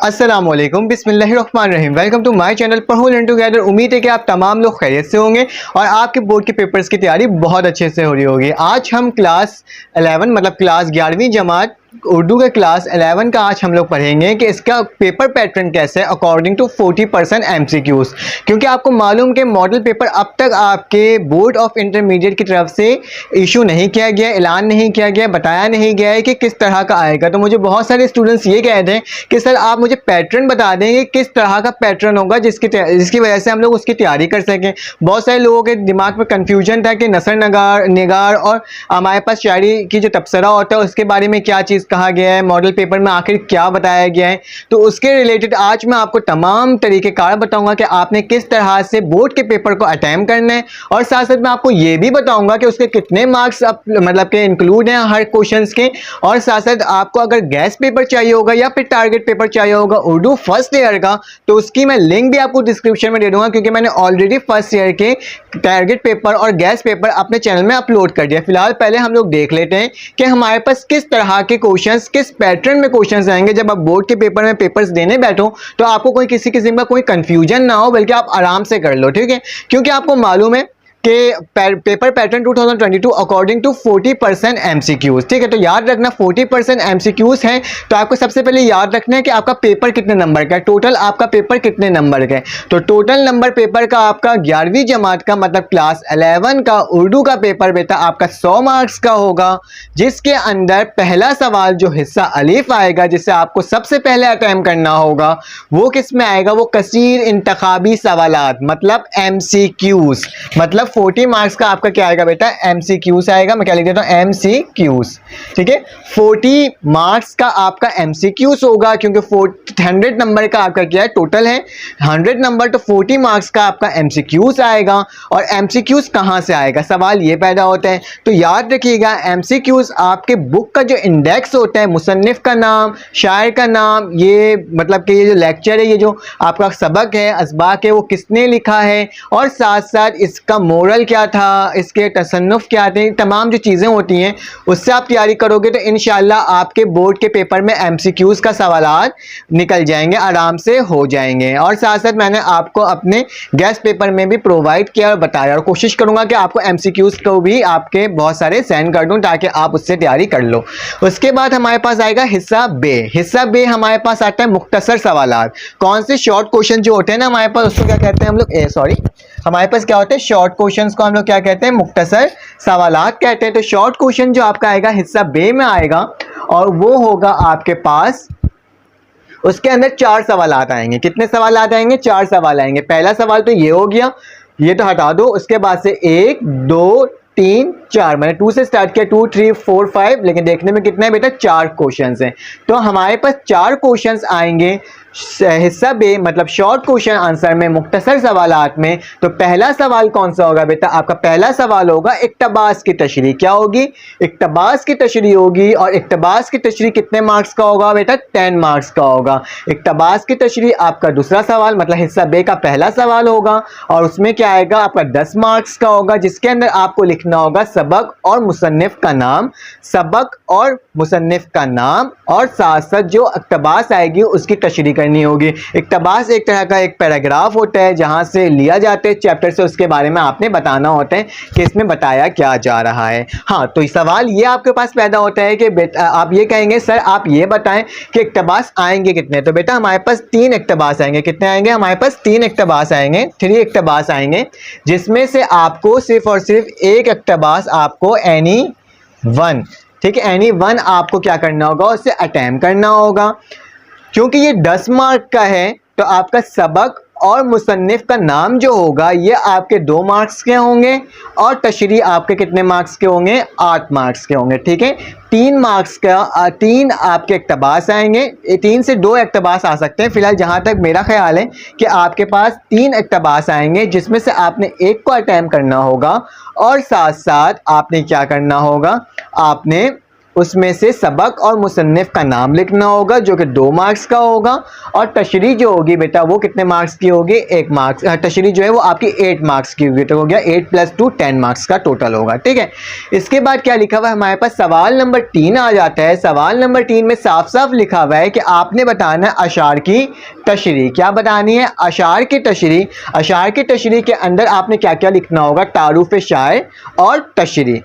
अस्सलामुअलैकुम बिस्मिल्लाहिर्रहमानिर्रहीम। Welcome to my channel पढ़ो लर्न टुगेदर। उम्मीद है कि आप तमाम लोग खैरियत से होंगे और आपके बोर्ड के पेपर्स की तैयारी बहुत अच्छे से हो रही होगी। आज हम क्लास 11 मतलब क्लास 11वीं जमात उर्दू के क्लास 11 का आज हम लोग पढ़ेंगे कि इसका पेपर पैटर्न कैसे है अकॉर्डिंग टू 40% MCQs। क्योंकि आपको मालूम कि मॉडल पेपर अब तक आपके बोर्ड ऑफ इंटरमीडिएट की तरफ से इशू नहीं किया गया, ऐलान नहीं किया गया, बताया नहीं गया है कि किस तरह का आएगा। तो मुझे बहुत सारे स्टूडेंट्स ये कह रहे हैं कि सर आप मुझे पैटर्न बता देंगे किस तरह का पैटर्न होगा जिसकी वजह से हम लोग उसकी तैयारी कर सकें। बहुत सारे लोगों के दिमाग में कन्फ्यूजन था कि नसर निगार और हमारे पास शायरी की जो तबसरा होता है उसके बारे में क्या चीज़ कहा गया है, मॉडल पेपर में आखिर क्या बताया गया है। तो उसके रिलेटेड आज मैं आपको तमाम तरीक़ेकार बताऊंगा कि आपने किस तरह से बोर्ड के पेपर को अटेम्प्ट करना है और साथ साथ मैं आपको ये भी बताऊंगा कि उसके कितने मार्क्स मतलब के इंक्लूड हैं हर क्वेश्चंस के। और साथ साथ आपको अगर गैस पेपर चाहिए होगा या फिर टारगेट पेपर चाहिए होगा उर्दू फर्स्ट ईयर का, तो उसकी मैं लिंक भी आपको डिस्क्रिप्शन में दे दूंगा, क्योंकि मैंने ऑलरेडी फर्स्ट ईयर के टारगेट पेपर और गैस पेपर अपने चैनल में अपलोड कर दिया। फिलहाल पहले हम लोग देख लेते हैं कि हमारे पास किस तरह के क्वेश्चंस, किस पैटर्न में क्वेश्चंस आएंगे। जब आप बोर्ड के पेपर में पेपर्स देने बैठो तो आपको कोई किसी किस्म का कोई कंफ्यूजन ना हो, बल्कि आप आराम से कर लो, ठीक है। क्योंकि आपको मालूम है कि paper pattern 2022 according to 40% MCQs, ठीक है। तो याद रखना 40% MCQs हैं। तो आपको सबसे पहले याद रखना है कि आपका पेपर कितने नंबर का है, टोटल आपका पेपर कितने नंबर का है। तो टोटल नंबर पेपर का आपका 11वीं जमात का मतलब क्लास 11 का उर्दू का पेपर बेटा आपका 100 मार्क्स का होगा, जिसके अंदर पहला सवाल जो हिस्सा अलीफ आएगा जिसे आपको सबसे पहले अटेम्प्ट करना होगा वो किस में आएगा, वो कसीर इंतखाबी सवालात मतलब MCQs, मतलब 40 मार्क्स का आपका क्या आएगा बेटा, MCQs आएगा। मैं क्या लिख देता हूं MCQs, ठीक है। 40 मार्क्स का आपका MCQs होगा, क्योंकि 100 नंबर का आपका क्या है टोटल है 100 नंबर, तो 40 मार्क्स का आपका MCQs आएगा। और MCQs कहां से आएगा, सवाल ये पैदा होता है। तो याद रखिएगा MCQs आपके बुक का जो इंडेक्स होता है, मुसन्निफ का नाम, शायर का नाम, ये मतलब कि ये जो लेक्चर है, ये जो आपका सबक है, असबाक है, वो किसने लिखा है, और साथ साथ इसका मोरल क्या था, इसके तसन्नुफ क्या थे, तमाम जो चीज़ें होती हैं उससे आप तैयारी करोगे तो इंशाल्लाह आपके बोर्ड के पेपर में MCQs का सवालात निकल जाएंगे, आराम से हो जाएंगे। और साथ साथ मैंने आपको अपने गैस पेपर में भी प्रोवाइड किया और बताया, और कोशिश करूंगा कि आपको MCQs को भी आपके बहुत सारे सेंड कर दूं ताकि आप उससे तैयारी कर लो। उसके बाद हमारे पास आएगा हिस्सा बे। हिस्सा बे हमारे पास आता है मुख्तसर सवालात। कौन से शॉर्ट क्वेश्चन जो होते हैं ना हमारे पास, उसको क्या कहते हैं हम लोग, हमारे पास क्या होते हैं शॉर्ट क्वेश्चंस को हम लोग क्या कहते हैं, मुख्तसर सवालात कहते हैं। तो शॉर्ट क्वेश्चन जो आपका आएगा हिस्सा बे में आएगा और वो होगा आपके पास, उसके अंदर 4 सवालात आएंगे। कितने सवालात आएंगे, 4 सवाल आएंगे। पहला सवाल तो ये हो गया, ये तो हटा दो। उसके बाद से 1 2 3 4, मैंने 2 से स्टार्ट किया, 2 3 4 5, लेकिन देखने में कितने बेटा 4 क्वेश्चंस हैं। तो हमारे पास 4 क्वेश्चंस आएंगे हिस्सा बे मतलब शॉर्ट क्वेश्चन आंसर में, मुख्तसर सवालात में। तो पहला सवाल कौन सा होगा बेटा, आपका पहला सवाल होगा इक्तबास की तशरीह। क्या होगी, इक्तबास की तशरीह होगी। और इक्तबास की तशरीह कितने मार्क्स का होगा बेटा, 10 मार्क्स का होगा। इक्तबास की तशरीह आपका दूसरा सवाल मतलब हिस्सा बे का पहला सवाल होगा और उसमें क्या आएगा आपका 10 मार्क्स का होगा, जिसके अंदर आपको लिखना होगा सबक और मुसन्निफ का नाम, सबक और मुसन्निफ का नाम, और साथ साथ जो इक्तबास आएगी उसकी तशरीह करनी होगी। इक्तबास एक तरह का एक पैराग्राफ होता है जहां से लिया जाता है चैप्टर से, उसके बारे में आपने बताना होता है कि इसमें बताया क्या जा रहा है। हाँ, तो सवाल ये आपके पास पैदा होता है कि बेटा आप ये कहेंगे सर आप ये बताएं कि इक्तबास आएंगे कितने। तो बेटा हमारे पास 3 इक्तबास आएंगे। कितने आएंगे, हमारे पास 3 इक्तबास आएंगे, 3 इक्तबास आएंगे, जिसमें से आपको सिर्फ और सिर्फ एक इक्तबास आपको एनी वन, ठीक है, एनी वन आपको क्या करना होगा, उससे अटेम्प्ट करना होगा। क्योंकि ये 10 मार्क का है तो आपका सबक और मुसन्निफ का नाम जो होगा ये आपके 2 मार्क्स के होंगे और तशरीह आपके कितने मार्क्स के होंगे, 8 मार्क्स के होंगे, ठीक है। 3 मार्क्स का 3 आपके इक्तबास आएंगे, 3 से 2 इक्तबास आ सकते हैं। फिलहाल जहां तक मेरा ख्याल है कि आपके पास 3 इक्तबास आएंगे, जिसमें से आपने एक को अटेम्प्ट करना होगा और साथ साथ आपने क्या करना होगा, आपने उसमें से सबक और मुसन्निफ का नाम लिखना होगा जो कि 2 मार्क्स का होगा, और तशरीह जो होगी बेटा वो कितने मार्क्स की होगी, 1 मार्क्स। तशरीह जो है वो आपकी 8 मार्क्स की होगी, तो हो गया 8 + 2 10 मार्क्स का टोटल होगा। ठीक है, इसके बाद क्या लिखा हुआ है हमारे पास, सवाल नंबर 3 आ जाता है। सवाल नंबर 3 में साफ साफ लिखा हुआ है कि आपने बताना है अशार की तशरीह। क्या बतानी है, अशार की तशरीह। अशार की तशरीह के अंदर आपने क्या क्या लिखना होगा, तारुफ शायर और तशरीह,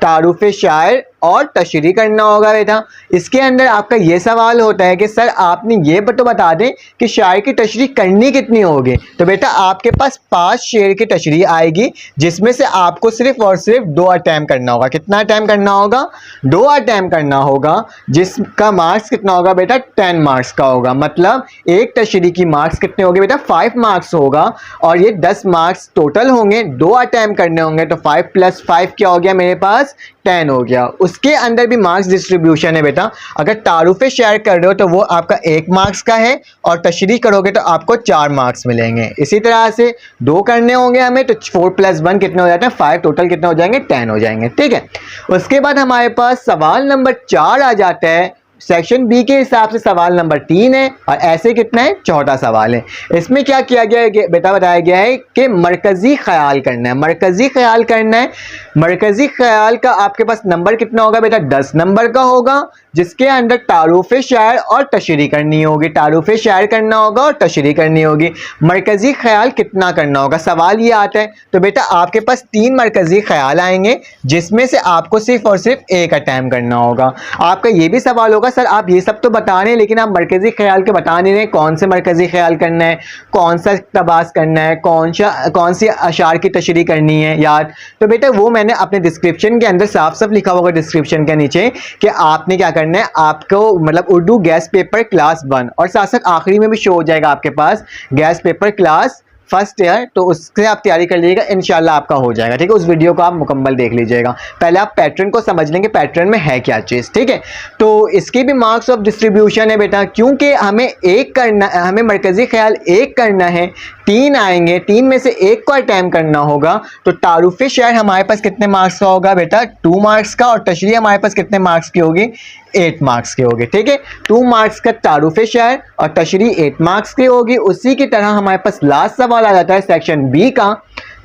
तारुफ शायर और तशरीह करना होगा बेटा। इसके अंदर आपका ये सवाल होता है कि सर आपने ये तो बता दें कि शायर की तशरीह करनी कितनी होगी। तो बेटा आपके पास 5 शेर की तशरीह आएगी, जिसमें से आपको सिर्फ और सिर्फ 2 अटैम्प्ट करना होगा। कितना अटैम्प्ट करना होगा, 2 अटैम्प्ट करना होगा, जिसका मार्क्स कितना होगा बेटा, 10 मार्क्स का होगा। मतलब एक तशरीह की मार्क्स कितने होंगे बेटा, 5 मार्क्स होगा, और ये 10 मार्क्स टोटल होंगे। 2 अटैम्प्ट करने होंगे, तो 5 + 5 क्या हो गया मेरे पास, 10 हो गया। उसके अंदर भी मार्क्स डिस्ट्रीब्यूशन है बेटा। अगर तारुफ शायर कर रहे हो तो वो आपका 1 मार्क्स का है, और तशरीह करोगे तो आपको 4 मार्क्स मिलेंगे। इसी तरह से 2 करने होंगे हमें, तो 4 + 1 कितने हो जाते हैं, 5, टोटल कितने हो जाएंगे, 10 हो जाएंगे। ठीक है, उसके बाद हमारे पास सवाल नंबर 4 आ जाता है। सेक्शन बी के हिसाब से सवाल नंबर 3 है, और ऐसे कितना है, चौथा सवाल है। इसमें क्या किया गया है बेटा, बताया गया है कि मरकजी ख्याल करना है। मरकजी ख्याल करना है। मरकजी ख्याल का आपके पास नंबर कितना होगा बेटा, 10 नंबर का होगा, जिसके अंदर तारुफ शायर और तशरीह करनी होगी। तारुफ शायर करना होगा और तशरीह करनी होगी। मरकजी ख्याल कितना करना होगा, सवाल ये आता है। तो बेटा आपके पास 3 मरकजी ख्याल आएंगे, जिसमें से आपको सिर्फ और सिर्फ 1 अटैम्प्ट करना होगा। आपका ये भी सवाल होगा, सर आप ये सब तो बता रहे हैं लेकिन आप मरकजी ख्याल के बता नहीं रहे, कौन से मरकजी ख्याल करना है, कौन सा इक़्तिबास करना है, कौन सी अशार की तशरीह करनी है याद। तो बेटा वो मैंने अपने डिस्क्रिप्शन के अंदर साफ साफ लिखा होगा डिस्क्रिप्शन के नीचे कि आपने क्या करना है, आपको मतलब उर्दू गैस पेपर क्लास 1, और साथ साथ आखिरी में भी शो हो जाएगा आपके पास guess paper class first year, तो उससे आप तैयारी कर लीजिएगा, इंशाल्लाह आपका हो जाएगा। ठीक है, उस वीडियो को आप मुकम्मल देख लीजिएगा। पहले आप पैटर्न को समझ लेंगे, पैटर्न में है क्या चीज़। ठीक है, तो इसकी भी मार्क्स ऑफ डिस्ट्रीब्यूशन है बेटा, क्योंकि हमें 1 करना, हमें मरकजी ख्याल 1 करना है, 3 आएंगे, 3 में से 1 को अटैम्प्ट करना होगा। तो तारुफ शायर हमारे पास कितने मार्क्स का होगा बेटा, 2 मार्क्स का, और तशरीह हमारे पास कितने मार्क्स की होगी, 8 मार्क्स की होगी। ठीक है, 2 मार्क्स का तारुफ शायर और तशरीह 8 मार्क्स की होगी। उसी की तरह हमारे पास लास्ट सवाल आ जाता है सेक्शन बी का,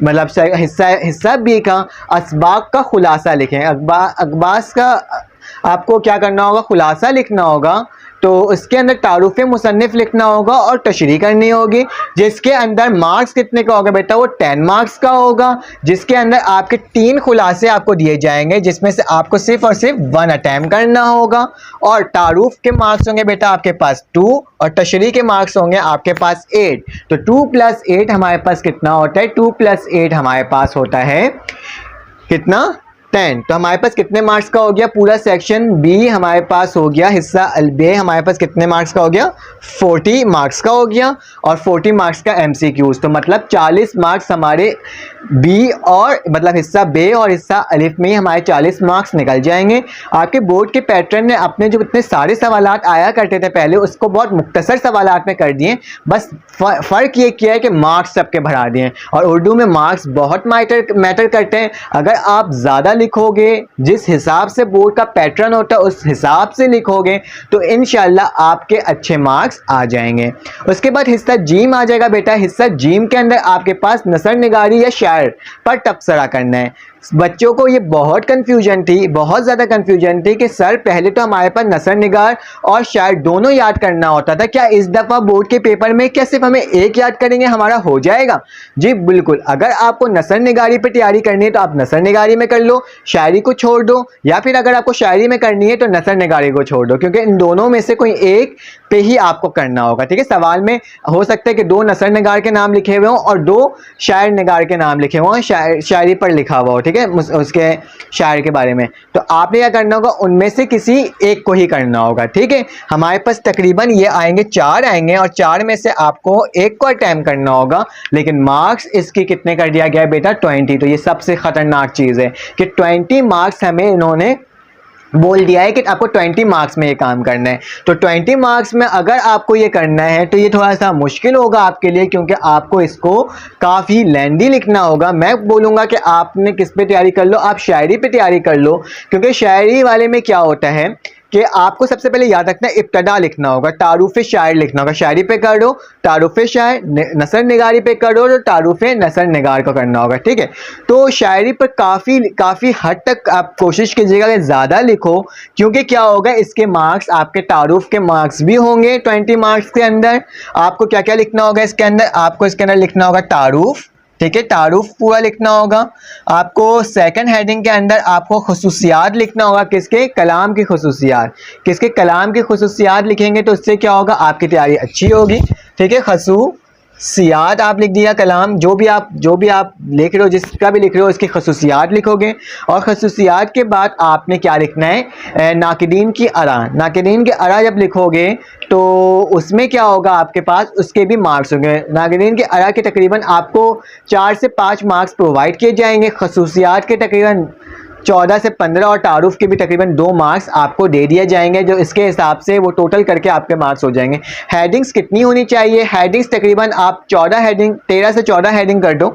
मतलब हिस्सा बी का, असबाक का खुलासा लिखें। अकबास का आपको क्या करना होगा, खुलासा लिखना होगा। तो उसके अंदर तारुफ मुसन्निफ लिखना होगा और तशरीह करनी होगी, जिसके अंदर मार्क्स कितने का होगा बेटा, वो 10 मार्क्स का होगा, जिसके अंदर आपके 3 खुलासे आपको दिए जाएंगे, जिसमें से आपको सिर्फ और सिर्फ 1 अटैम्प्ट करना होगा। और तारुफ के मार्क्स होंगे बेटा आपके पास 2, और तशरीह के मार्क्स होंगे आपके पास 8। तो 2 + 8 हमारे पास कितना होता है, 2 + 8 हमारे पास होता है कितना, 10। तो हमारे पास कितने मार्क्स का हो गया, पूरा सेक्शन बी हमारे पास हो गया, हिस्सा बे हमारे पास कितने मार्क्स का हो गया, 40 मार्क्स का हो गया, और 40 मार्क्स का MCQs। तो मतलब 40 मार्क्स हमारे बी और मतलब हिस्सा बे और हिस्सा अलिफ में ही हमारे 40 मार्क्स निकल जाएंगे। आपके बोर्ड के पैटर्न ने अपने जो इतने सारे सवालात आया करते थे पहले, उसको बहुत मुख्तसर सवालात में कर दिए, बस फ़र्क ये किया है कि मार्क्स सबके बढ़ा दिए। और उर्दू में मार्क्स बहुत मैटर करते हैं। अगर आप ज़्यादा लिखोगे, जिस हिसाब से बोर्ड का पैटर्न होता है उस हिसाब से लिखोगे, तो इंशाल्लाह आपके अच्छे मार्क्स आ जाएंगे। उसके बाद हिस्सा जीम आ जाएगा बेटा। हिस्सा जीम के अंदर आपके पास नसर निगारी या शायर पर तबसरा करना है। बच्चों को ये बहुत कंफ्यूजन थी, बहुत ज़्यादा कंफ्यूजन थी कि सर पहले तो हमारे पास नसर निगार और शायर दोनों याद करना होता था, क्या इस दफ़ा बोर्ड के पेपर में क्या सिर्फ हमें एक याद करेंगे हमारा हो जाएगा? जी बिल्कुल, अगर आपको नसर निगारी पर तैयारी करनी है तो आप नसर निगारी में कर लो, शायरी को छोड़ दो, या फिर अगर आपको शायरी में करनी है तो नसर निगारी को छोड़ दो, क्योंकि इन दोनों में से कोई एक पे ही आपको करना होगा। ठीक है, सवाल में हो सकता है कि 2 नसर निगार के नाम लिखे हुए हों और 2 शायर निगार के नाम लिखे हुए हों, शायरी पर लिखा हुआ हो, ठीक है, उसके शायर के बारे में। तो आपने क्या करना होगा, उनमें से किसी एक को ही करना होगा। ठीक है, हमारे पास तकरीबन ये आएंगे 4 आएंगे, और 4 में से आपको एक को अटैम्प्ट करना होगा, लेकिन मार्क्स इसकी कितने कर दिया गया है बेटा, 20। तो ये सबसे खतरनाक चीज़ है कि 20 मार्क्स हमें इन्होंने बोल दिया है कि आपको 20 मार्क्स में ये काम करना है। तो 20 मार्क्स में अगर आपको ये करना है तो ये थोड़ा सा मुश्किल होगा आपके लिए, क्योंकि आपको इसको काफ़ी लेंदी लिखना होगा। मैं बोलूँगा कि आपने किस पे तैयारी कर लो, आप शायरी पे तैयारी कर लो, क्योंकि शायरी वाले में क्या होता है कि आपको सबसे पहले याद रखना है इब्तदा लिखना होगा, तारुफ शायर लिखना होगा। शायरी पे कर दो तारुफ शायर, नसर निगारी पे कर दो तो तारुफ नसर निगार को करना होगा, ठीक है। तो शायरी पर काफ़ी हद तक आप कोशिश कीजिएगा कि ज़्यादा लिखो, क्योंकि क्या होगा इसके मार्क्स आपके तारुफ के मार्क्स भी होंगे 20 मार्क्स के अंदर। आपको क्या क्या लिखना होगा इसके अंदर, आपको इसके अंदर लिखना होगा तारुफ, ठीक है, तारुफ पूरा लिखना होगा। आपको सेकंड हेडिंग के अंदर आपको खुसूसियात लिखना होगा, किसके, कलाम की खुसूसियात। किसके, कलाम की खुसूसियात लिखेंगे तो उससे क्या होगा, आपकी तैयारी अच्छी होगी, ठीक है। खसूसियात आप लिख दिया, कलाम जो भी आप लिख रहे हो, जिसका भी लिख रहे हो इसकी खसूसियात लिखोगे। और खसूसियात के बाद आपने क्या लिखना है, नाकिदीन की आरा। नाकिदीन की आरा जब लिखोगे तो उसमें क्या होगा आपके पास, उसके भी मार्क्स होंगे। नाकिदीन की आरा के तकरीबन आपको 4 से 5 मार्क्स प्रोवाइड किए जाएंगे, खसूसियात के तकरीबन 14 से 15 और तारुफ के भी तकरीबन 2 मार्क्स आपको दे दिए जाएंगे, जो इसके हिसाब से वो टोटल करके आपके मार्क्स हो जाएंगे। हेडिंग्स कितनी होनी चाहिए, हेडिंग्स तकरीबन आप 13 से 14 हेडिंग कर दो,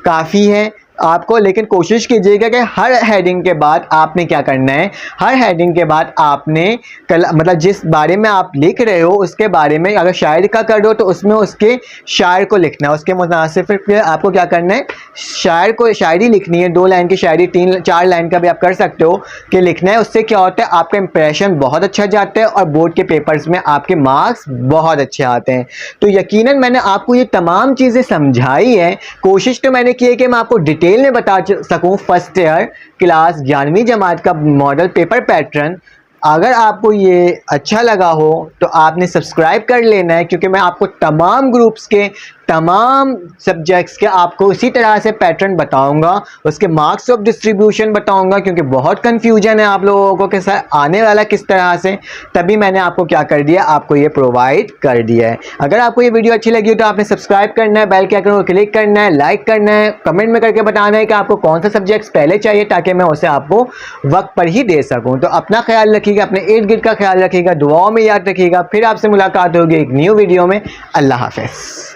काफ़ी है आपको। लेकिन कोशिश कीजिएगा कि हर हेडिंग के बाद आपने क्या करना है, हर हेडिंग के बाद आपने मतलब जिस बारे में आप लिख रहे हो उसके बारे में, अगर शायर का कर दो तो उसमें उसके शायर को लिखना है, उसके मुनासिब पे आपको क्या करना है, शायर को शायरी लिखनी है। 2 लाइन की शायरी, 3-4 लाइन का भी आप कर सकते हो कि लिखना है। उससे क्या होता है, आपका इंप्रेशन बहुत अच्छा जाता है और बोर्ड के पेपर्स में आपके मार्क्स बहुत अच्छे आते हैं। तो यकीनन मैंने आपको ये तमाम चीज़ें समझाई है, कोशिश तो मैंने की है कि मैं आपको डिटेल में बता सकूं फर्स्ट ईयर क्लास 11वीं जमात का मॉडल पेपर पैटर्न। अगर आपको ये अच्छा लगा हो तो आपने सब्सक्राइब कर लेना है, क्योंकि मैं आपको तमाम ग्रुप्स के तमाम सब्जेक्ट्स के आपको इसी तरह से पैटर्न बताऊंगा, उसके मार्क्स ऑफ डिस्ट्रीब्यूशन बताऊंगा, क्योंकि बहुत कंफ्यूजन है आप लोगों को कि सर आने वाला किस तरह से। तभी मैंने आपको क्या कर दिया, आपको ये प्रोवाइड कर दिया है। अगर आपको ये वीडियो अच्छी लगी हो तो आपने सब्सक्राइब करना है, बेल के आइकन को क्लिक करना है, लाइक करना है, कमेंट में करके बताना है कि आपको कौन सा सब्जेक्ट्स पहले चाहिए, ताकि मैं उसे आपको वक्त पर ही दे सकूँ। तो अपना ख्याल रखिएगा, अपने इर्द गिर्द का ख्याल रखिएगा, दुआओं में याद रखिएगा। फिर आपसे मुलाकात होगी एक न्यू वीडियो में। अल्लाह हाफ़िज़।